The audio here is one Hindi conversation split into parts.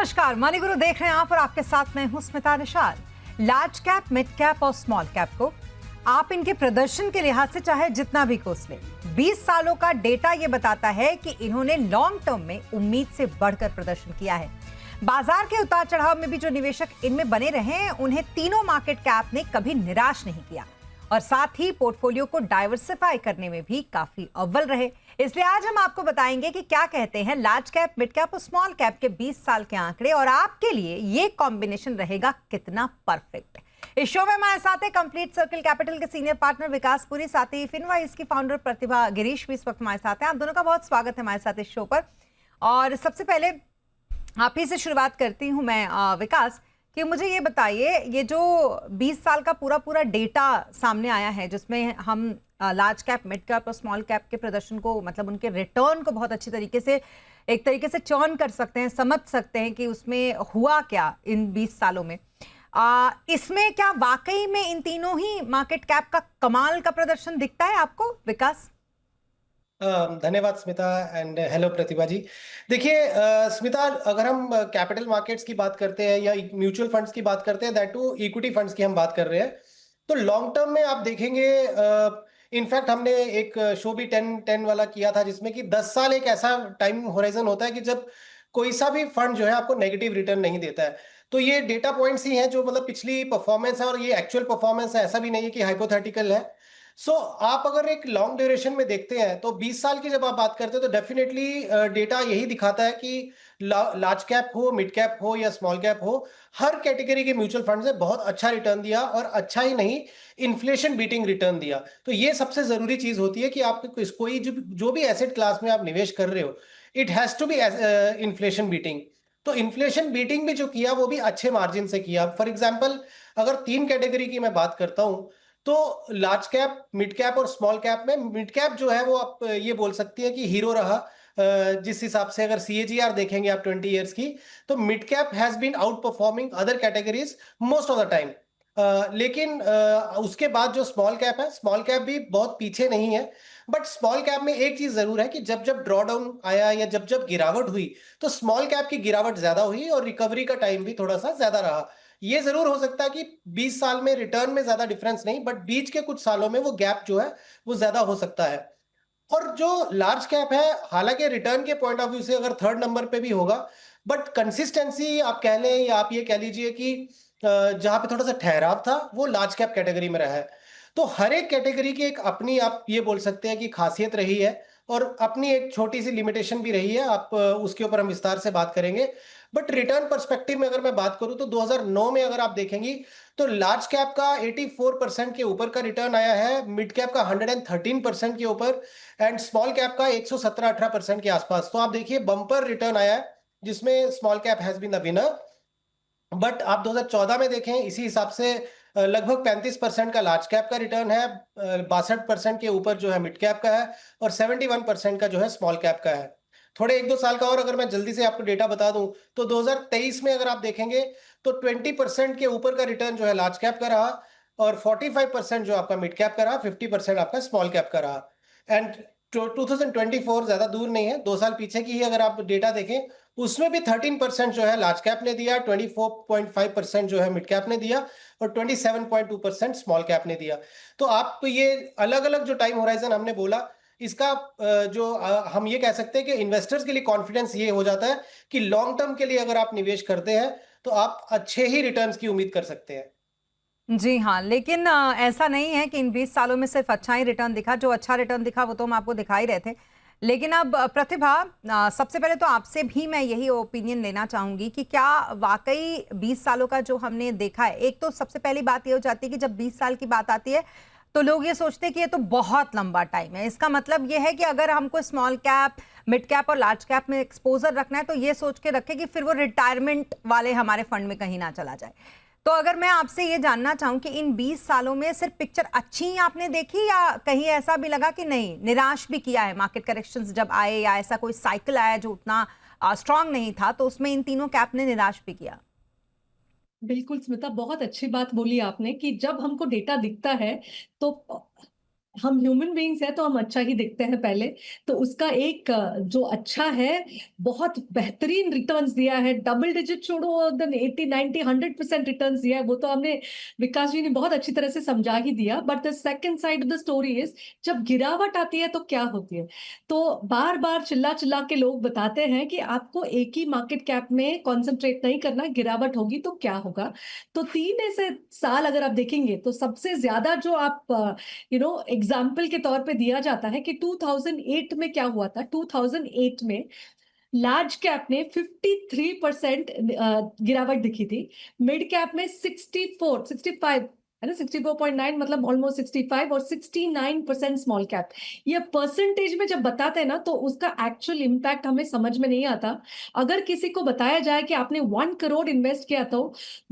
नमस्कार, मनी गुरु देख रहे हैं आप और आपके साथ मैं हूं Smita Nishal. Large cap, mid cap और स्मॉल कैप को आप इनके प्रदर्शन के लिहाज से चाहे जितना भी कोस लें, 20 सालों का डेटा ये बताता है कि इन्होंने लॉन्ग टर्म में उम्मीद से बढ़कर प्रदर्शन किया है। बाजार के उतार चढ़ाव में भी जो निवेशक इनमें बने रहे, उन्हें तीनों मार्केट कैप ने कभी निराश नहीं किया और साथ ही पोर्टफोलियो को डाइवर्सिफाई करने में भी काफी अव्वल रहे। इसलिए आज हम आपको बताएंगे कि क्या कहते हैं लार्ज कैप, मिड कैप और स्मॉल कैप के 20 साल के आंकड़े और आपके लिए ये कॉम्बिनेशन रहेगा कितना परफेक्ट। इस शो में हमारे साथ है कंप्लीट सर्कल कैपिटल के सीनियर पार्टनर विकास पुरी, साथ ही फिनवाइज की फाउंडर प्रतिभा गिरीश भी इस वक्त हमारे साथ हैं। आप दोनों का बहुत स्वागत है हमारे साथ इस शो पर। और सबसे पहले आप ही से शुरुआत करती हूँ मैं, विकास, कि मुझे ये बताइए, ये जो 20 साल का पूरा डेटा सामने आया है जिसमें हम लार्ज कैप, मिड कैप और स्मॉल कैप के प्रदर्शन को, मतलब उनके रिटर्न को बहुत अच्छी तरीके से एक तरीके से चर्न कर सकते हैं, समझ सकते हैं कि उसमें हुआ क्या इन 20 सालों में। इसमें क्या वाकई में इन तीनों ही मार्केट कैप का कमाल का प्रदर्शन दिखता है आपको, विकास? धन्यवाद स्मिता एंड हेलो प्रतिभा जी। देखिए स्मिता, अगर हम कैपिटल मार्केट्स की बात करते हैं या म्यूचुअल फंड्स की बात करते हैं, दैट टू इक्विटी फंड्स की हम बात कर रहे हैं, तो लॉन्ग टर्म में आप देखेंगे, इनफैक्ट हमने एक शो भी 10-10 वाला किया था जिसमें कि 10 साल एक ऐसा टाइम होराइजन होता है कि जब कोई सा भी फंड जो है आपको नेगेटिव रिटर्न नहीं देता है। तो ये डेटा पॉइंट्स ही हैं जो मतलब पिछली परफॉर्मेंस है और ये एक्चुअल परफॉर्मेंस है, ऐसा भी नहीं है कि हाइपोथेटिकल है। आप अगर एक लॉन्ग ड्यूरेशन में देखते हैं तो 20 साल की जब आप बात करते हैं तो डेफिनेटली डेटा यही दिखाता है कि लार्ज कैप हो, मिड कैप हो या स्मॉल कैप हो, हर कैटेगरी के म्यूचुअल फंड ने बहुत अच्छा रिटर्न दिया और अच्छा ही नहीं, इन्फ्लेशन बीटिंग रिटर्न दिया। तो ये सबसे जरूरी चीज होती है कि आप कोई जो भी एसेट क्लास में आप निवेश कर रहे हो, it has to be inflation beating. तो इन्फ्लेशन बीटिंग भी जो किया वो भी अच्छे मार्जिन से किया। फॉर एग्जाम्पल, अगर 3 कैटेगरी की मैं बात करता हूं तो लार्ज कैप, मिड कैप और स्मॉल कैप में मिड कैप जो है वो आप ये बोल सकती है कि हीरो रहा। जिस हिसाब से अगर सीएजीआर देखेंगे आप 20 इयर्स की, तो mid cap has been outperforming other categories most of the time. लेकिन उसके बाद जो स्मॉल कैप है, स्मॉल कैप भी बहुत पीछे नहीं है। बट स्मॉल कैप में एक चीज जरूर है कि जब जब ड्रॉडाउन आया या जब जब गिरावट हुई तो स्मॉल कैप की गिरावट ज्यादा हुई और रिकवरी का टाइम भी थोड़ा सा ज्यादा रहा। ये जरूर हो सकता है कि 20 साल में रिटर्न में ज्यादा डिफरेंस नहीं, बट बीच के कुछ सालों में वो गैप जो है वो ज्यादा हो सकता है। और जो लार्ज कैप है, हालांकि रिटर्न के पॉइंट ऑफ व्यू से अगर थर्ड नंबर पे भी होगा, बट कंसिस्टेंसी आप कह लें या आप ये कह लीजिए कि जहां पे थोड़ा सा ठहराव था वो लार्ज कैप कैटेगरी में रहा है। तो हर एक कैटेगरी की एक अपनी, आप ये बोल सकते हैं कि खासियत रही है और अपनी एक छोटी सी लिमिटेशन भी रही है। आप उसके ऊपर हम विस्तार से बात करेंगे। बट रिटर्न पर्सपेक्टिव में अगर मैं बात करूं तो 2009 में अगर आप देखेंगी तो लार्ज कैप का 84% के ऊपर का रिटर्न आया है, मिड कैप का 113% के ऊपर एंड स्मॉल कैप का 117-18% के आसपास। तो आप देखिए बम्पर रिटर्न आया है जिसमें small cap has been the winner. But आप 2014 में देखें, इसी हिसाब से लगभग 35% का लार्ज कैप का रिटर्न है, 62% के ऊपर जो है मिड कैप का है और 71% का जो है स्मॉल कैप का है। थोड़े 1-2 साल का और अगर मैं जल्दी से आपको डेटा बता दूं तो 2023 में अगर आप देखेंगे तो 20% के ऊपर का रिटर्न जो है लार्ज कैप का रहा और 45% जो आपका मिड कैप का रहा, 50% आपका स्मॉल कैप का रहा। एंड 2024 ज्यादा दूर नहीं है, 2 साल पीछे की ही अगर आप डेटा देखें उसमें भी 13% जो है लार्ज कैप ने दिया, 24.5% जो है मिड कैप ने दिया और 27.2% स्मॉल कैप ने दिया। तो आप ये अलग अलग जो टाइम होराइजन हमने बोला, इसका जो हम ये कह सकते हैं कि इन्वेस्टर्स के लिए कॉन्फिडेंस ये हो जाता है कि लॉन्ग टर्म के लिए अगर आप निवेश करते हैं तो आप अच्छे ही रिटर्न्स की उम्मीद कर सकते हैं। जी हाँ, लेकिन ऐसा नहीं है कि इन 20 सालों में सिर्फ अच्छा ही रिटर्न दिखा। जो अच्छा रिटर्न दिखा वो तो हम आपको दिखा ही रहे थे। लेकिन अब प्रतिभा, सबसे पहले तो आपसे भी मैं यही ओपिनियन लेना चाहूंगी कि क्या वाकई 20 सालों का जो हमने देखा है, एक तो सबसे पहली बात ये हो जाती है कि जब 20 साल की बात आती है तो लोग ये सोचते हैं कि ये तो बहुत लंबा टाइम है। इसका मतलब ये है कि अगर हमको स्मॉल कैप, मिड कैप और लार्ज कैप में एक्सपोजर रखना है तो ये सोच के रखें कि फिर वो रिटायरमेंट वाले हमारे फंड में कहीं ना चला जाए। तो अगर मैं आपसे ये जानना चाहूं कि इन 20 सालों में सिर्फ पिक्चर अच्छी ही आपने देखी या कहीं ऐसा भी लगा कि नहीं, निराश भी किया है मार्केट करेक्शंस जब आए या ऐसा कोई साइकिल आया जो उतना स्ट्रांग नहीं था तो उसमें इन तीनों कैप ने निराश भी किया? बिल्कुल स्मिता, बहुत अच्छी बात बोली आपने कि जब हमको डेटा दिखता है तो हम ह्यूमन बीइंग्स हैं तो हम अच्छा ही दिखते हैं पहले। तो उसका एक जो अच्छा है, बहुत बेहतरीन रिटर्न्स दिया है, डबल डिजिट छोड़ो, देन 80 90 100% रिटर्न्स दिया है। वो तो हमने, विकास जी ने बहुत अच्छी तरह से समझा ही दिया। But the second side of the story is, जब गिरावट आती है तो क्या होती है। तो बार बार चिल्ला चिल्ला के लोग बताते हैं कि आपको एक ही मार्केट कैप में कॉन्सेंट्रेट नहीं करना, गिरावट होगी तो क्या होगा। तो 3 ऐसे साल अगर आप देखेंगे तो सबसे ज्यादा जो आप एग्जाम्पल के तौर पे दिया जाता है कि 2008 में क्या हुआ था। 2008 में लार्ज कैप ने 53% गिरावट दिखी थी, मिड कैप में 65 है ना, 64.9 मतलब ऑलमोस्ट 65, और 69% स्मॉल कैप। ये परसेंटेज में जब बताते हैं ना तो उसका एक्चुअल इंपैक्ट हमें समझ में नहीं आता। अगर किसी को बताया जाए कि आपने 1 करोड़ इन्वेस्ट किया तो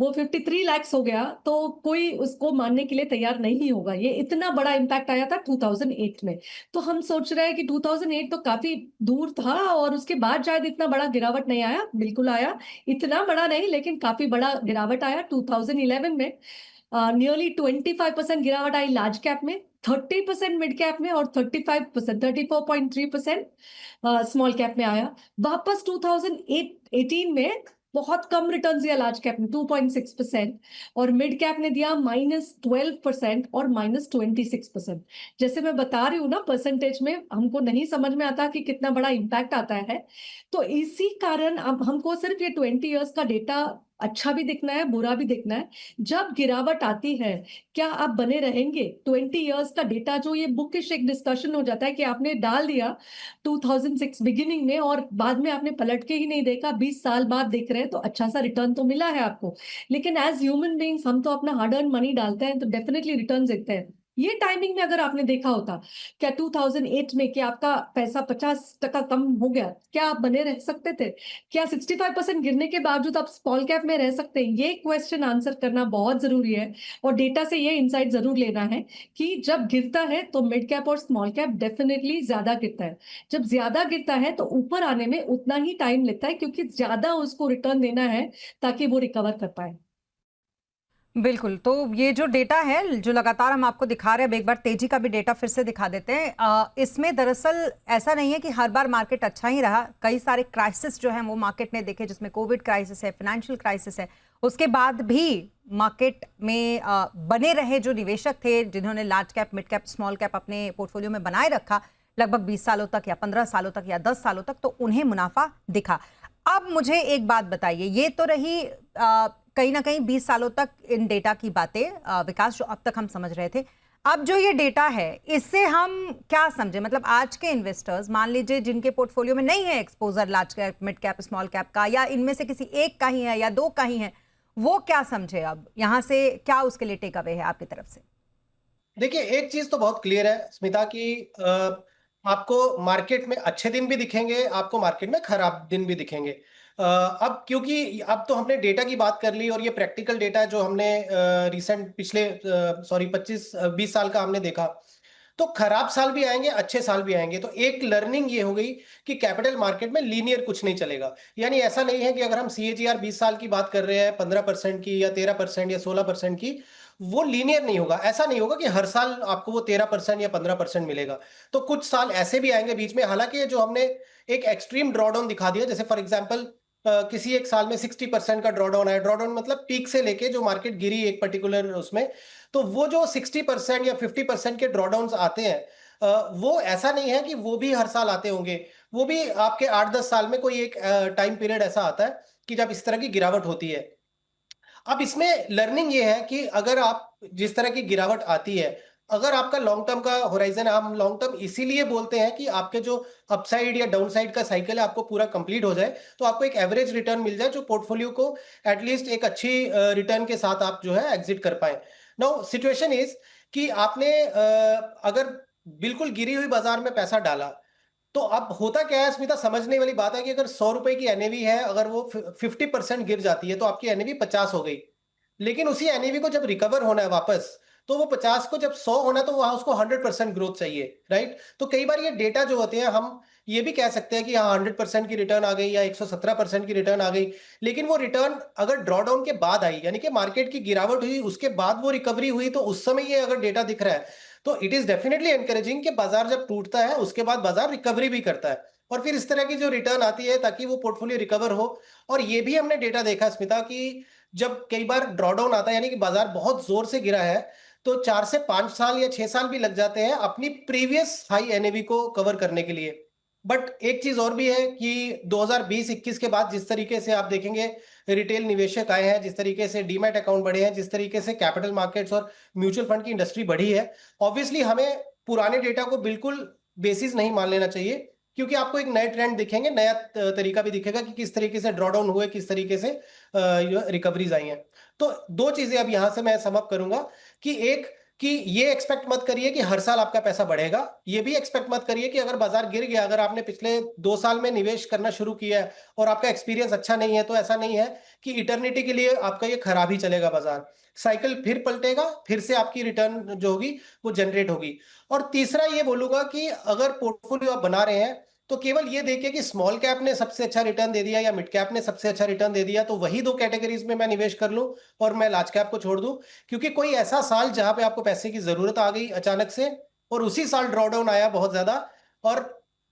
वो 53 लाख हो गया, तो कोई उसको मानने के लिए तैयार नहीं होगा। ये इतना बड़ा इंपैक्ट आया था 2008 में। तो हम सोच रहे हैं कि 2008 तो काफी दूर था, और उसके बाद शायद इतना बड़ा गिरावट नहीं आया। बिल्कुल आया, इतना बड़ा नहीं लेकिन काफी बड़ा गिरावट आया 2011 में। नियरली 25% गिरावट आई लार्ज कैप में, 30% मिड कैप में, और 35% 34.3% स्मॉल कैप में आया। वापस 2018 में बहुत कम रिटर्न दिया लार्ज कैप ने, 2.6%, और मिड कैप ने दिया -12% और -26%। जैसे मैं बता रही हूँ ना, परसेंटेज में हमको नहीं समझ में आता कि कितना बड़ा इंपैक्ट आता है। तो इसी कारण अब हमको सिर्फ ये 20 इयर्स का डेटा अच्छा भी दिखना है, बुरा भी दिखना है। जब गिरावट आती है, क्या आप बने रहेंगे? 20 इयर्स का डेटा, जो ये बुकिश एक डिस्कशन हो जाता है कि आपने डाल दिया 2006 बिगिनिंग में और बाद में आपने पलट के ही नहीं देखा, 20 साल बाद देख रहे हैं, तो अच्छा सा रिटर्न तो मिला है आपको। लेकिन एज ह्यूमन बीइंग्स हम तो अपना हार्ड अर्न मनी डालते हैं, तो डेफिनेटली रिटर्न देखते हैं। ये टाइमिंग में अगर आपने देखा होता क्या 2008 में कि आपका पैसा 50% कम हो गया, क्या आप बने रह सकते थे? क्या 65% गिरने के बावजूद आप स्मॉल कैप में रह सकते हैं? ये क्वेश्चन आंसर करना बहुत जरूरी है, और डेटा से ये इंसाइट जरूर लेना है कि जब गिरता है तो मिड कैप और स्मॉल कैप डेफिनेटली ज्यादा गिरता है। जब ज्यादा गिरता है तो ऊपर आने में उतना ही टाइम लेता है, क्योंकि ज्यादा उसको रिटर्न देना है ताकि वो रिकवर कर पाए। बिल्कुल। तो ये जो डेटा है जो लगातार हम आपको दिखा रहे हैं, अब एक बार तेजी का भी डेटा फिर से दिखा देते हैं। इसमें दरअसल ऐसा नहीं है कि हर बार मार्केट अच्छा ही रहा। कई सारे क्राइसिस जो हैं वो मार्केट ने देखे, जिसमें कोविड क्राइसिस है, फाइनेंशियल क्राइसिस है। उसके बाद भी मार्केट में बने रहे जो निवेशक थे, जिन्होंने large cap, mid cap, small cap अपने पोर्टफोलियो में बनाए रखा लगभग 20 सालों तक या 15 सालों तक या 10 सालों तक, तो उन्हें मुनाफा दिखा। अब मुझे एक बात बताइए, ये तो रही कहीं ना कहीं 20 सालों तक इन डेटा की बातें, विकास, जो अब तक हम समझ रहे थे। अब जो ये डेटा है, इससे हम क्या समझे? मतलब आज के इन्वेस्टर्स, मान लीजिए जिनके पोर्टफोलियो में नहीं है exposure large cap, mid cap, small cap का, या इनमें से किसी एक का ही है या दो का ही है, वो क्या समझे? अब यहां से क्या उसके लिए टेक अवे है आपकी तरफ से? देखिए, एक चीज तो बहुत क्लियर है स्मिता की, आपको मार्केट में अच्छे दिन भी दिखेंगे, आपको मार्केट में खराब दिन भी दिखेंगे। अब क्योंकि अब तो हमने डेटा की बात कर ली, और ये प्रैक्टिकल डेटा जो हमने रिसेंट पिछले 25-20 साल का हमने देखा, तो खराब साल भी आएंगे, अच्छे साल भी आएंगे। तो एक लर्निंग ये हो गई कि कैपिटल मार्केट में लीनियर कुछ नहीं चलेगा। यानी ऐसा नहीं है कि अगर हम CAGR 20 साल की बात कर रहे हैं, 15% की या 13% या 16% की, वो लीनियर नहीं होगा। ऐसा नहीं होगा कि हर साल आपको वो 13% या 15% मिलेगा। तो कुछ साल ऐसे भी आएंगे बीच में। हालांकि ये जो हमने एक एक्सट्रीम ड्रॉडाउन दिखा दिया, जैसे फॉर एग्जाम्पल किसी एक साल में 60% का ड्रॉडाउन है। ड्रॉडाउन मतलब पीक से लेके जो मार्केट गिरी एक पर्टिकुलर उसमें, तो वो जो 60% या 50% के ड्रॉडाउन आते हैं, वो ऐसा नहीं है कि वो भी हर साल आते होंगे। वो भी आपके 8-10 साल में कोई एक टाइम पीरियड ऐसा आता है कि जब इस तरह की गिरावट होती है। अब इसमें लर्निंग ये है कि अगर आप जिस तरह की गिरावट आती है, अगर आपका लॉन्ग टर्म का होराइजन है, हम लॉन्ग टर्म इसीलिए बोलते हैं कि आपके जो अपसाइड या डाउनसाइड का साइकिल है आपको पूरा कंप्लीट हो जाए, तो आपको एक एवरेज रिटर्न मिल जाए जो पोर्टफोलियो को एटलीस्ट एक अच्छी रिटर्न के साथ आप जो है एग्जिट कर पाए। नाउ सिचुएशन इज कि आपने अगर बिल्कुल गिरी हुई बाजार में पैसा डाला, तो अब होता क्या है स्मिता, समझने वाली बात है कि अगर 100 रुपए की एनएवी है, अगर वो 50% गिर जाती है तो आपकी एनएवी 50 हो गई। लेकिन उसी एनएवी को जब रिकवर होना है वापस, तो वो 50 को जब 100 होना है, तो वहां उसको 100% ग्रोथ चाहिए, राइट? तो कई बार ये डेटा जो होते हैं, हम ये भी कह सकते हैं कि हाँ 100% की रिटर्न आ गई या 117% की रिटर्न आ गई। लेकिन वो रिटर्न अगर ड्रॉडाउन के बाद आई, यानी कि मार्केट की गिरावट हुई उसके बाद वो रिकवरी हुई, तो उस समय ये अगर डेटा दिख रहा है, तो इट इज डेफिनेटली एनकरेजिंग कि बाजार जब टूटता है उसके बाद बाजार रिकवरी भी करता है और फिर इस तरह की जो रिटर्न आती है ताकि वो पोर्टफोलियो रिकवर हो। और ये भी हमने डेटा देखा स्मिता कि जब कई बार ड्रॉडाउन आता है यानी कि बाजार बहुत जोर से गिरा है तो 4 से 5 साल या 6 साल भी लग जाते हैं अपनी प्रीवियस हाई एनएवी को कवर करने के लिए। बट एक चीज और भी है कि 2020-21 के बाद जिस तरीके से आप देखेंगे रिटेल निवेशक आए हैं, जिस तरीके से डीमैट अकाउंट बढ़े हैं, जिस तरीके से कैपिटल मार्केट्स और म्यूचुअल फंड की इंडस्ट्री बढ़ी है, ऑब्वियसली हमें पुराने डेटा को बिल्कुल बेसिस नहीं मान लेना चाहिए क्योंकि आपको एक नए ट्रेंड दिखेंगे, नया तरीका भी दिखेगा कि किस तरीके से ड्रॉडाउन हुए, किस तरीके से रिकवरीज आई हैं। तो दो चीजें अब यहां से मैं समअप करूंगा कि एक कि ये एक्सपेक्ट मत करिए कि हर साल आपका पैसा बढ़ेगा, ये भी एक्सपेक्ट मत करिए कि अगर बाजार गिर गया, अगर आपने पिछले 2 साल में निवेश करना शुरू किया है और आपका एक्सपीरियंस अच्छा नहीं है तो ऐसा नहीं है कि इटर्निटी के लिए आपका ये खराब ही चलेगा। बाजार साइकिल फिर पलटेगा, फिर से आपकी रिटर्न जो होगी वो जनरेट होगी। और तीसरा ये बोलूंगा कि अगर पोर्टफोलियो आप बना रहे हैं तो केवल ये देखिए कि स्मॉल कैप ने सबसे अच्छा रिटर्न दे दिया या मिड कैप ने सबसे अच्छा रिटर्न दे दिया तो वही दो कैटेगरीज में मैं निवेश कर लूं और मैं लार्ज कैप को छोड़ दूं। क्योंकि कोई ऐसा साल जहां पे आपको पैसे की जरूरत आ गई अचानक से और उसी साल ड्रॉडाउन आया बहुत ज्यादा और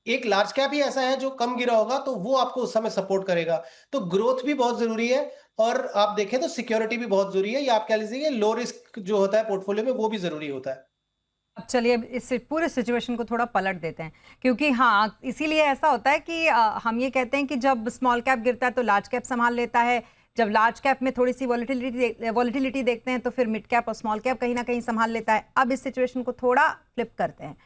एक लार्ज कैप ही ऐसा है जो कम गिरा होगा तो वो आपको उस समय सपोर्ट करेगा। तो ग्रोथ भी बहुत जरूरी है और आप देखें तो सिक्योरिटी भी बहुत जरूरी है या आप कह लीजिए लो रिस्क जो होता है पोर्टफोलियो में वो भी जरूरी होता है। अब चलिए इस पूरे सिचुएशन को थोड़ा पलट देते हैं क्योंकि हाँ इसीलिए ऐसा होता है कि हम ये कहते हैं कि जब स्मॉल कैप गिरता है तो लार्ज कैप संभाल लेता है, जब लार्ज कैप में थोड़ी सी वॉलिटिलिटी देखते हैं तो फिर मिड कैप और स्मॉल कैप कहीं ना कहीं संभाल लेता है। अब इस सिचुएशन को थोड़ा फ्लिप करते हैं।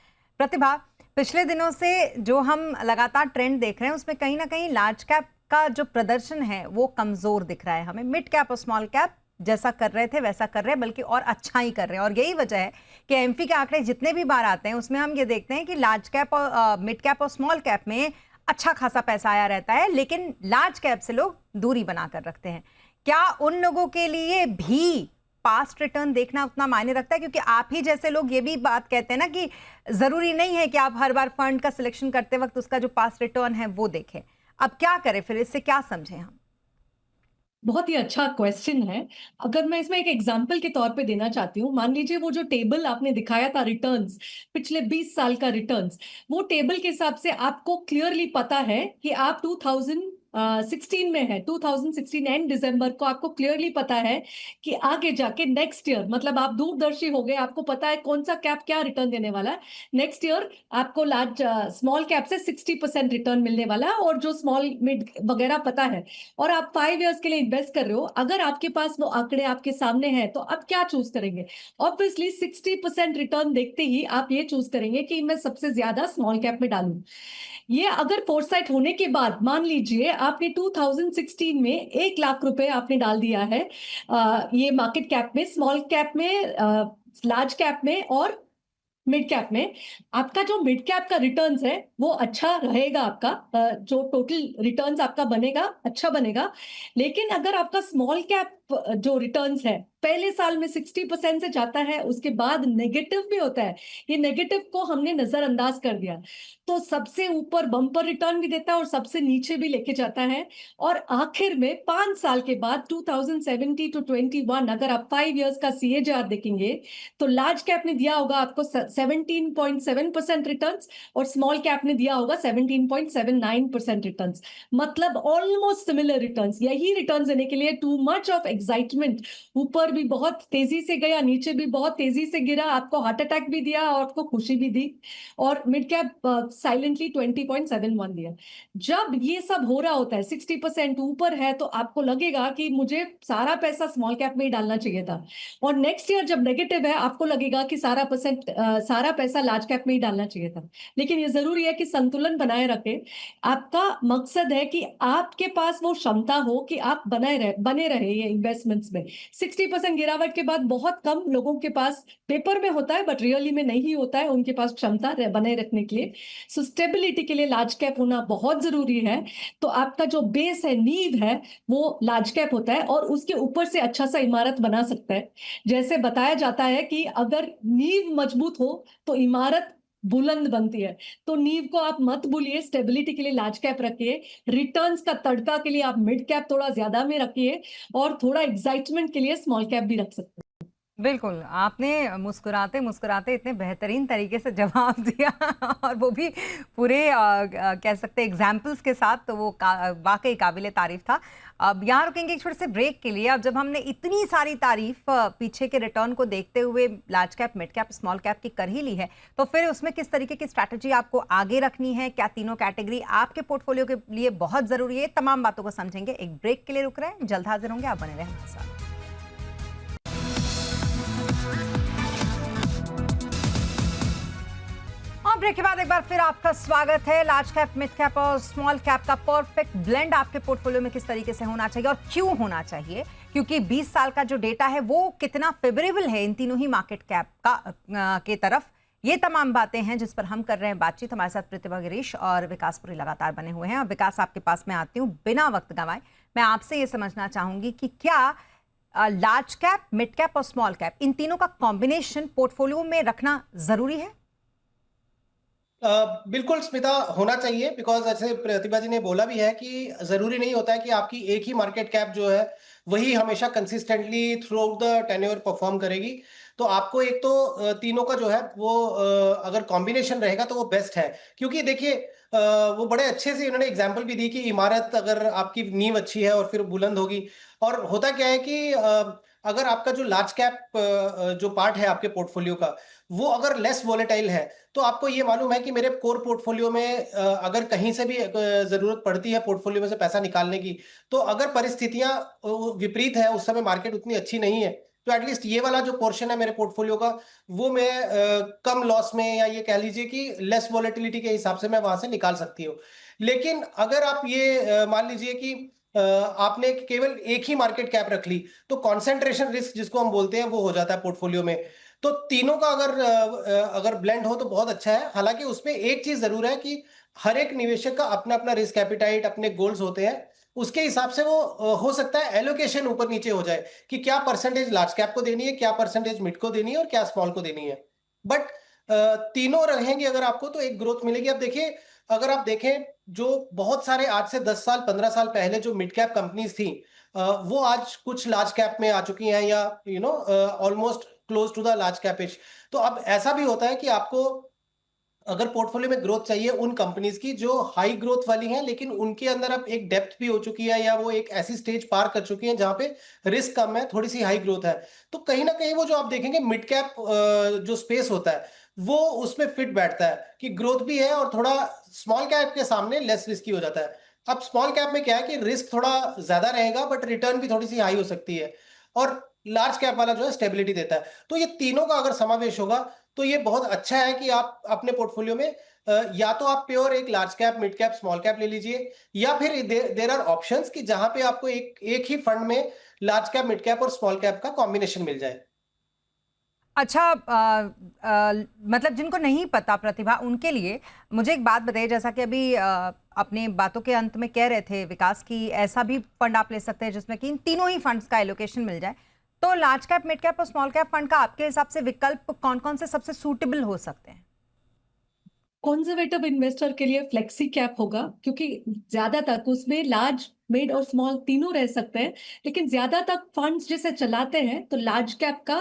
प्रतिभा, पिछले दिनों से जो हम लगातार ट्रेंड देख रहे हैं उसमें कहीं ना कहीं लार्ज कैप का जो प्रदर्शन है वो कमजोर दिख रहा है हमें। मिड कैप और स्मॉल कैप जैसा कर रहे थे वैसा कर रहे हैं बल्कि और अच्छा ही कर रहे हैं और यही वजह है कि एमपी के आंकड़े जितने भी बार आते हैं उसमें हम ये देखते हैं कि लार्ज कैप और मिड कैप और स्मॉल कैप में अच्छा खासा पैसा आया रहता है लेकिन लार्ज कैप से लोग दूरी बनाकर रखते हैं। क्या उन लोगों के लिए भी पास्ट रिटर्न देखना उतना मायने रखता है? क्योंकि आप ही जैसे लोग ये भी बात कहते हैं ना कि जरूरी नहीं है कि आप हर बार फंड का सिलेक्शन करते वक्त उसका जो पास्ट रिटर्न है वो देखें। अब क्या करें फिर, इससे क्या समझें हम? बहुत ही अच्छा क्वेश्चन है। अगर मैं इसमें एक एग्जांपल के तौर पे देना चाहती हूँ, मान लीजिए वो जो टेबल आपने दिखाया था रिटर्न्स, पिछले 20 साल का रिटर्न्स, वो टेबल के हिसाब से आपको क्लियरली पता है कि आप 2016 में है, 2016 एंड दिसंबर को आपको क्लियरली पता है कि आगे जाके नेक्स्ट ईयर, मतलब आप दूरदर्शी हो गए, आपको पता है कौन सा कैप क्या रिटर्न देने वाला है। नेक्स्ट ईयर आपको लार्ज स्मॉल कैप से 60% रिटर्न मिलने वाला है और जो स्मॉल मिड वगैरह पता है और आप 5 इयर्स के लिए इन्वेस्ट कर रहे हो। अगर आपके पास वो आंकड़े आपके सामने हैं तो आप क्या चूज करेंगे? ऑब्वियसली 60% रिटर्न देखते ही आप ये चूज करेंगे कि मैं सबसे ज्यादा स्मॉल कैप में डालूं। ये अगर फोरसाइट होने के बाद मान लीजिए आपने 2016 में 1 लाख रुपए आपने डाल दिया है ये मार्केट कैप में, स्मॉल कैप में, लार्ज कैप में और मिड कैप में, आपका जो मिड कैप का रिटर्न्स है वो अच्छा रहेगा, आपका जो टोटल रिटर्न्स आपका बनेगा अच्छा बनेगा। लेकिन अगर आपका स्मॉल कैप जो रिटर्न्स है पहले साल में 60% से जाता है, उसके बाद नेगेटिव भी होता है, ये नेगेटिव को हमने नजरअंदाज कर दिया, तो सबसे ऊपर बम्पर रिटर्न भी देता है और सबसे नीचे भी लेके जाता है। और आखिर में 5 साल के बाद 2070 to 21 अगर आप 5 इयर्स का CAGR देखेंगे तो लार्ज कैप ने दिया होगा आपको 17.7% रिटर्न्स और स्मॉल कैप ने दिया होगा 17.79% रिटर्न्स, मतलब ऑलमोस्ट सिमिलर रिटर्न्स। यही रिटर्न्स देने के लिए टू मच ऑफ एक्साइटमेंट, ऊपर भी बहुत तेजी से गया, नीचे भी बहुत तेजी से गिरा, आपको हार्ट अटैक भी दिया और आपको खुशी भी दी, और मिड कैप साइलेंटली 20.71 दिया। जब ये सब हो रहा होता है 60% ऊपर है तो आपको लगेगा कि मुझे सारा पैसा स्मॉल कैप में ही डालना चाहिए था, और नेक्स्ट ईयर जब नेगेटिव है आपको लगेगा कि सारा पैसा लार्ज कैप में ही डालना चाहिए था। लेकिन ये जरूरी है कि संतुलन बनाए रखें। आपका मकसद है कि आपके पास वो क्षमता हो कि आप बने रहे ये इन्वेस्टमेंट्स में। 60% गिरावट के बाद बहुत कम लोगों के पास पेपर में होता है बट रियली में नहीं होता है उनके पास क्षमता बने रखने के लिए। सो स्टेबिलिटी के लिए लार्ज कैप होना बहुत जरूरी है। तो आपका जो बेस है, नींव है, वो लार्ज कैप होता है और उसके ऊपर से अच्छा सा इमारत बना सकता है। जैसे बताया जाता है कि अगर नींव मजबूत हो तो इमारत बुलंद बनती है। तो नींव को आप मत भूलिए, स्टेबिलिटी के लिए लार्ज कैप रखिए, रिटर्न्स का तड़का के लिए आप मिड कैप थोड़ा ज्यादा में रखिए और थोड़ा एक्साइटमेंट के लिए स्मॉल कैप भी रख सकते हैं। बिल्कुल, आपने मुस्कुराते-मुस्कुराते इतने बेहतरीन तरीके से जवाब दिया और वो भी पूरे कह सकते हैं एग्ज़ाम्पल्स के साथ, तो वो वाक़ई काबिल-ए-तारीफ़ था। अब यहाँ रुकेंगे एक छोटे से ब्रेक के लिए। अब जब हमने इतनी सारी तारीफ़ पीछे के रिटर्न को देखते हुए large cap, mid cap, small cap की कर ही ली है, तो फिर उसमें किस तरीके की स्ट्रैटेजी आपको आगे रखनी है? क्या तीनों कैटेगरी आपके पोर्टफोलियो के लिए बहुत ज़रूरी है? तमाम बातों को समझेंगे। एक ब्रेक के लिए रुक रहे हैं, जल्द हाज़िर होंगे, आप बने रहें हमारे साथ। और ब्रेक के बाद एक बार फिर आपका स्वागत है। लार्ज कैप, मिड कैप और स्मॉल कैप का परफेक्ट ब्लेंड आपके पोर्टफोलियो में किस तरीके से होना चाहिए और क्यों होना चाहिए, क्योंकि 20 साल का जो डेटा है वो कितना फेवरेबल है इन तीनों ही मार्केट कैप का के तरफ। ये तमाम बातें हैं जिस पर हम कर रहे हैं बातचीत। हमारे साथ प्रतिभा गिरीश और विकास पुरी लगातार बने हुए हैं। और विकास, आपके पास मैं आती हूँ बिना वक्त गंवाए। मैं आपसे ये समझना चाहूंगी कि क्या लार्ज कैप, मिड कैप और स्मॉल कैप, इन तीनों का कॉम्बिनेशन पोर्टफोलियो में रखना जरूरी है? बिल्कुल स्मिता, होना चाहिए, बिकॉज ऐसे प्रतिभा जी ने बोला भी है कि जरूरी नहीं होता है कि आपकी एक ही मार्केट कैप जो है वही हमेशा consistently through out the tenure perform करेगी। तो आपको एक तो तीनों का जो है वो अगर कॉम्बिनेशन रहेगा तो वो बेस्ट है। क्योंकि देखिए वो बड़े अच्छे से उन्होंने एग्जांपल भी दी कि इमारत अगर आपकी नींव अच्छी है और फिर बुलंद होगी। और होता क्या है कि अगर आपका जो लार्ज कैप जो पार्ट है आपके पोर्टफोलियो का, वो अगर लेस वोलेटाइल है, तो आपको ये मालूम है कि मेरे कोर पोर्टफोलियो में अगर कहीं से भी जरूरत पड़ती है पोर्टफोलियो में से पैसा निकालने की, तो अगर परिस्थितियां विपरीत है, उस समय मार्केट उतनी अच्छी नहीं है, तो एटलीस्ट ये वाला जो पोर्शन है मेरे पोर्टफोलियो का, वो मैं कम लॉस में, या ये कह लीजिए कि लेस वॉलेटिलिटी के हिसाब से मैं वहां से निकाल सकती हूँ। लेकिन अगर आप ये मान लीजिए कि आपने केवल एक ही मार्केट कैप रख ली, तो कॉन्सेंट्रेशन रिस्क जिसको हम बोलते हैं वो हो जाता है पोर्टफोलियो में। तो तीनों का अगर ब्लेंड हो तो बहुत अच्छा है। हालांकि उसमें एक चीज जरूर है कि हर एक निवेशक का अपना अपना रिस्क एपिटाइट, अपने गोल्स होते हैं। उसके हिसाब से वो हो सकता है एलोकेशन ऊपर नीचे हो जाए कि क्या परसेंटेज लार्ज कैप को देनी है, क्या परसेंटेज मिड को देनी है और क्या स्मॉल को देनी है। बट तीनों रहेंगे अगर आपको, तो एक ग्रोथ मिलेगी। अब देखिए, अगर आप देखें, जो बहुत सारे आज से 10 साल 15 साल पहले जो मिड कैप कंपनीज थी, वो आज कुछ लार्ज कैप में आ चुकी हैं, या almost close to the large कैपिश। तो अब ऐसा भी होता है कि आपको अगर पोर्टफोलियो में ग्रोथ चाहिए उन कंपनीज की जो हाई ग्रोथ वाली हैं, लेकिन उनके अंदर अब एक डेप्थ भी हो चुकी है, या वो एक ऐसी स्टेज पार कर चुकी हैं जहां पे रिस्क कम है, थोड़ी सी हाई ग्रोथ है। तो कहीं ना कहीं वो जो आप देखेंगे मिड कैप जो स्पेस होता है, वो उसमें फिट बैठता है कि ग्रोथ भी है और थोड़ा स्मॉल कैप के सामने लेस रिस्की हो जाता है। अब स्मॉल कैप में क्या है कि रिस्क थोड़ा ज्यादा रहेगा, बट रिटर्न भी थोड़ी सी हाई हो सकती है। और लार्ज कैप वाला जो है स्टेबिलिटी देता है। तो ये तीनों का अगर समावेश होगा, तो ये बहुत अच्छा है कि आप अपने पोर्टफोलियो में या तो आप प्योर एक large cap, mid cap, small cap ले लीजिए, या फिर देर आर ऑप्शंस कि जहां पे आपको एक ही फंड में लार्ज कैप, मिड कैप और स्मॉल कैप का कॉम्बिनेशन मिल जाए। अच्छा, मतलब जिनको नहीं पता प्रतिभा, उनके लिए मुझे एक बात बताइए। जैसा कि अभी अपने बातों के अंत में कह रहे थे विकास की ऐसा भी फंड आप ले सकते हैं जिसमें कि इन तीनों ही फंड्स का एलोकेशन मिल जाए। तो लार्ज कैप, मिड कैप और स्मॉल कैप फंड का आपके हिसाब से विकल्प कौन कौन से सबसे सूटेबल हो सकते हैं? कंजर्वेटिव इन्वेस्टर के लिए फ्लेक्सी कैप होगा, क्योंकि ज्यादा तक उसमें लार्ज, मिड और स्मॉल तीनों रह सकते हैं। लेकिन ज्यादा तक फंड्स जैसे चलाते हैं तो लार्ज कैप का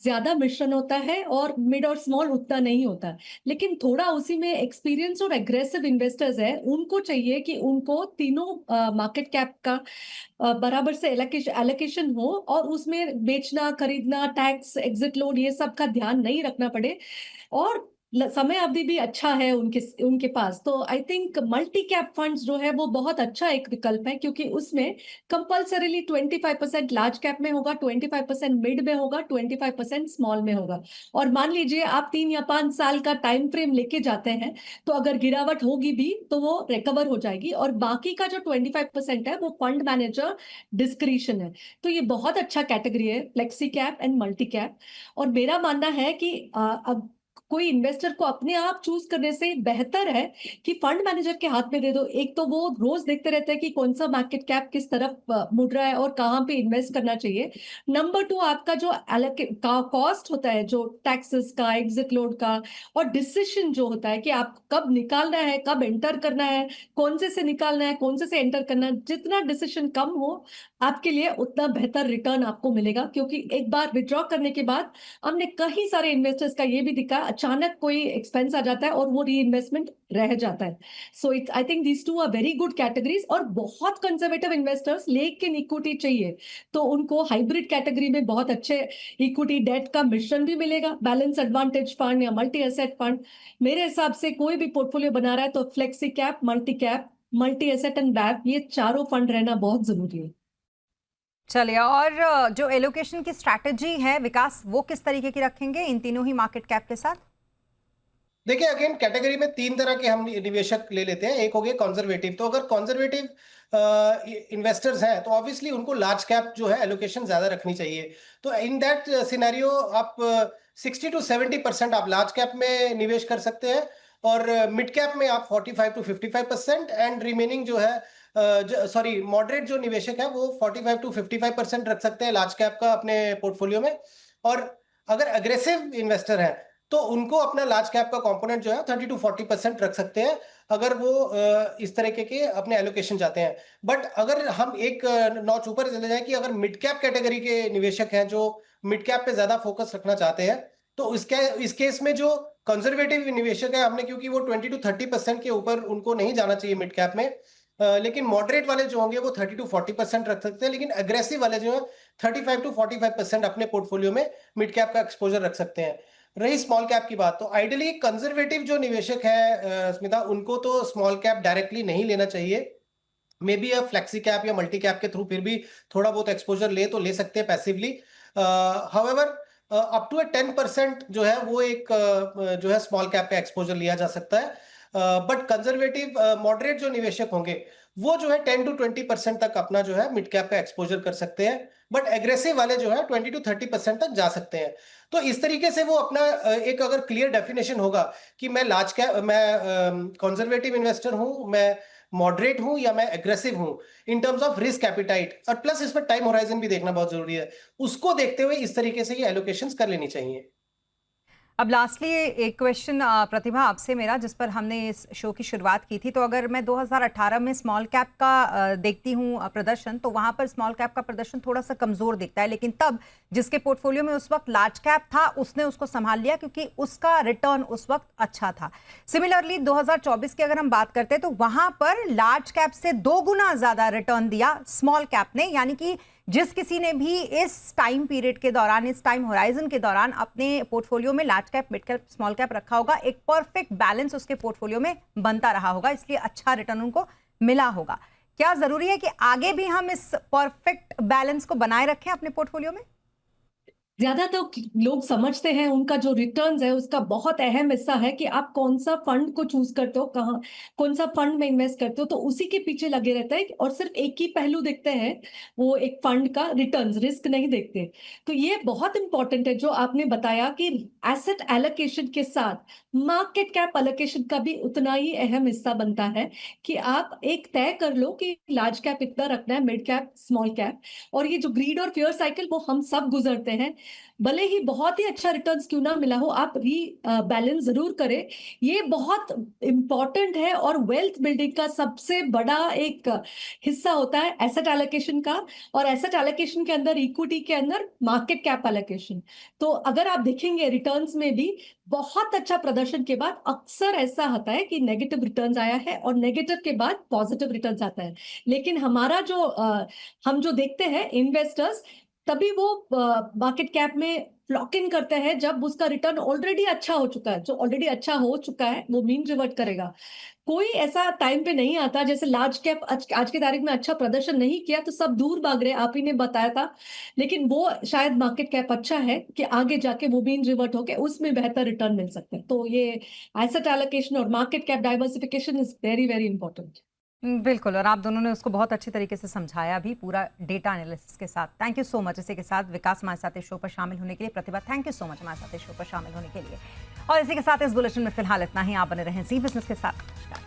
ज्यादा मिश्रण होता है और मिड और स्मॉल उतना नहीं होता। लेकिन थोड़ा उसी में एक्सपीरियंस और एग्रेसिव इन्वेस्टर्स है, उनको चाहिए कि उनको तीनों मार्केट कैप का बराबर से एलोकेशन हो, और उसमें बेचना, खरीदना, टैक्स, एग्जिट लोड, ये सब का ध्यान नहीं रखना पड़े, और समय अवधि भी अच्छा है उनके उनके पास। तो I think multi cap funds जो है वो बहुत अच्छा एक विकल्प है, क्योंकि उसमें कंपल्सरीली 25% लार्ज कैप में होगा, 25% मिड में होगा, 25% स्मॉल में होगा। और मान लीजिए आप 3 या 5 साल का टाइम फ्रेम लेके जाते हैं, तो अगर गिरावट होगी भी तो वो रिकवर हो जाएगी, और बाकी का जो 25% है वो फंड मैनेजर डिस्क्रिशन है। तो ये बहुत अच्छा कैटेगरी है, flexi cap and multi cap. और मेरा मानना है कि अब कोई इन्वेस्टर को अपने आप चूज करने से बेहतर है कि फंड मैनेजर के हाथ में दे दो। एक तो वो रोज देखते रहते हैं कि कौन सा मार्केट कैप किस तरफ मुड़ रहा है और कहाँ पे इन्वेस्ट करना चाहिए। नंबर 2, आपका जो कॉस्ट होता है, जो टैक्सेस का, एग्जिट लोड का, और डिसीजन जो होता है कि आप कब निकालना है, कब एंटर करना है, कौन से निकालना है, कौन से एंटर करना है, जितना डिसीजन कम हो आपके लिए उतना बेहतर रिटर्न आपको मिलेगा। क्योंकि एक बार विड्रॉ करने के बाद हमने कई सारे इन्वेस्टर्स का ये भी दिखा, अचानक कोई एक्सपेंस आ जाता है और वो री इन्वेस्टमेंट रह जाता है। So it's, I think these two are very good categories. और बहुत कंजर्वेटिव इन्वेस्टर्स लेकिन इक्विटी चाहिए तो उनको हाइब्रिड कैटेगरी में बहुत अच्छे इक्विटी डेट का मिश्रण भी मिलेगा, बैलेंस एडवांटेज फंड या मल्टी एसेट फंड। मेरे हिसाब से कोई भी पोर्टफोलियो बना रहा है तो flexi cap, multi asset and back, ये चारों फंड रहना बहुत जरूरी है। चलिए, और जो एलोकेशन की स्ट्रैटेजी है विकास, वो किस तरीके की रखेंगे इन तीनों ही मार्केट कैप के साथ? देखिए, अगेन कैटेगरी में 3 तरह के हम निवेशक ले लेते हैं। एक हो गया कंजर्वेटिव। तो अगर कंजर्वेटिव इन्वेस्टर्स हैं तो ऑब्वियसली उनको लार्ज कैप जो है एलोकेशन ज्यादा रखनी चाहिए। तो इन दैट सिनेरियो आप 60 to 70% आप लार्ज कैप में निवेश कर सकते हैं, और मिड कैप में आप 45 to 55%, एंड रिमेनिंग जो है सॉरी मॉडरेट जो निवेशक है वो 45 to 55% रख सकते हैं लार्ज कैप का अपने पोर्टफोलियो में। और अगर अग्रेसिव इन्वेस्टर है तो उनको अपना लार्ज कैप का कंपोनेंट जो है 30 to 40% रख सकते हैं, अगर वो इस तरीके के अपने एलोकेशन चाहते हैं। बट अगर हम एक नॉच ऊपर चले जाएं कि अगर मिड कैप कैटेगरी के निवेशक हैं जो मिड कैप पे ज्यादा फोकस रखना चाहते हैं, तो इस केस में जो कंजर्वेटिव निवेशक है हमने, क्योंकि वो 20 to 30% के ऊपर उनको नहीं जाना चाहिए मिड कैप में, लेकिन मॉडरेट वाले जो होंगे वो 30 to 40% रख सकते हैं, लेकिन अग्रेसिव वाले जो है 35 to 45% अपने पोर्टफोलियो में मिड कैप का एक्सपोजर रख सकते हैं। रही स्मॉल कैप की बात, तो आइडियली कंजर्वेटिव जो निवेशक है स्मिता, उनको तो स्मॉल कैप डायरेक्टली नहीं लेना चाहिए। मे बी फ्लेक्सी कैप या मल्टी कैप के थ्रू फिर भी थोड़ा बहुत एक्सपोजर ले तो ले सकते हैं पैसिवली। हाउएवर अप टू 10% जो है वो एक जो है स्मॉल कैप का एक्सपोजर लिया जा सकता है। बट कंजर्वेटिव मॉडरेट जो निवेशक होंगे वो जो है 10 to 20% तक अपना जो है मिड कैप का एक्सपोजर कर सकते हैं, बट एग्रेसिव वाले जो है 20 to 30% तक जा सकते हैं। तो इस तरीके से वो अपना एक अगर क्लियर डेफिनेशन होगा कि मैं लार्ज कैप, मैं कंजर्वेटिव इन्वेस्टर हूं, मैं मॉडरेट हूं, या मैं एग्रेसिव हूं in terms of risk appetite, और प्लस इसमें टाइम होराइजन भी देखना बहुत जरूरी है, उसको देखते हुए इस तरीके से ये एलोकेशंस कर लेनी चाहिए। अब लास्टली एक क्वेश्चन प्रतिभा आपसे मेरा, जिस पर हमने इस शो की शुरुआत की थी। तो अगर मैं 2018 में स्मॉल कैप का देखती हूँ प्रदर्शन, तो वहाँ पर स्मॉल कैप का प्रदर्शन थोड़ा सा कमज़ोर दिखता है, लेकिन तब जिसके पोर्टफोलियो में उस वक्त लार्ज कैप था उसने उसको संभाल लिया क्योंकि उसका रिटर्न उस वक्त अच्छा था। सिमिलरली 2024 की अगर हम बात करते हैं तो वहाँ पर लार्ज कैप से 2 गुना ज़्यादा रिटर्न दिया स्मॉल कैप ने। यानी कि जिस किसी ने भी इस टाइम पीरियड के दौरान, इस टाइम होराइजन के दौरान अपने पोर्टफोलियो में large cap, mid cap, small cap रखा होगा, एक परफेक्ट बैलेंस उसके पोर्टफोलियो में बनता रहा होगा, इसलिए अच्छा रिटर्न उनको मिला होगा। क्या जरूरी है कि आगे भी हम इस परफेक्ट बैलेंस को बनाए रखें अपने पोर्टफोलियो में? ज्यादा तो लोग समझते हैं उनका जो रिटर्न्स है उसका बहुत अहम हिस्सा है कि आप कौन सा फंड को चूज करते हो, कहाँ कौन सा फंड में इन्वेस्ट करते हो, तो उसी के पीछे लगे रहता है और सिर्फ एक ही पहलू देखते हैं, वो एक फंड का रिटर्न्स, रिस्क नहीं देखते। तो ये बहुत इंपॉर्टेंट है जो आपने बताया कि एसेट एलोकेशन के साथ मार्केट कैप एलोकेशन का भी उतना ही अहम हिस्सा बनता है कि आप एक तय कर लो कि लार्ज कैप इतना रखना है, मिड कैप, स्मॉल कैप। और ये जो ग्रीड और फियर साइकिल वो हम सब गुजरते हैं, भले ही बहुत ही अच्छा रिटर्न्स क्यों ना मिला हो, आप री बैलेंस जरूर करें। ये बहुत इंपॉर्टेंट है और वेल्थ बिल्डिंग का सबसे बड़ा एक हिस्सा होता है एसेट एलोकेशन का। और एसेट एलोकेशन के अंदर, इक्विटी के अंदर मार्केट कैप एलोकेशन। तो अगर आप देखेंगे रिटर्न्स में भी बहुत अच्छा प्रदर्शन के बाद अक्सर ऐसा होता है कि नेगेटिव रिटर्न्स आया है और नेगेटिव के बाद पॉजिटिव रिटर्न्स आता है। लेकिन हमारा जो हम जो देखते हैं इन्वेस्टर्स, तभी वो मार्केट कैप में लॉक इन करते हैं जब उसका रिटर्न ऑलरेडी अच्छा हो चुका है। जो ऑलरेडी अच्छा हो चुका है वो मीन रिवर्ट करेगा। कोई ऐसा टाइम पे नहीं आता, जैसे लार्ज कैप आज की तारीख में अच्छा प्रदर्शन नहीं किया तो सब दूर भाग रहे, आप ही ने बताया था। लेकिन वो शायद मार्केट कैप अच्छा है कि आगे जाके वो मीन रिवर्ट होके उसमें बेहतर रिटर्न मिल सकता है। तो ये एसेट एलोकेशन और market cap diversification is very very important. बिल्कुल, और आप दोनों ने उसको बहुत अच्छी तरीके से समझाया भी, पूरा डेटा एनालिसिस के साथ। Thank you so much. इसी के साथ विकास हमारे साथ इस शो पर शामिल होने के लिए, प्रतिभा थैंक यू सो मच हमारे साथ इस शो पर शामिल होने के लिए। और इसी के साथ इस बुलेटिन में फिलहाल इतना ही। आप बने रहें जी बिजनेस के साथ। नमस्कार।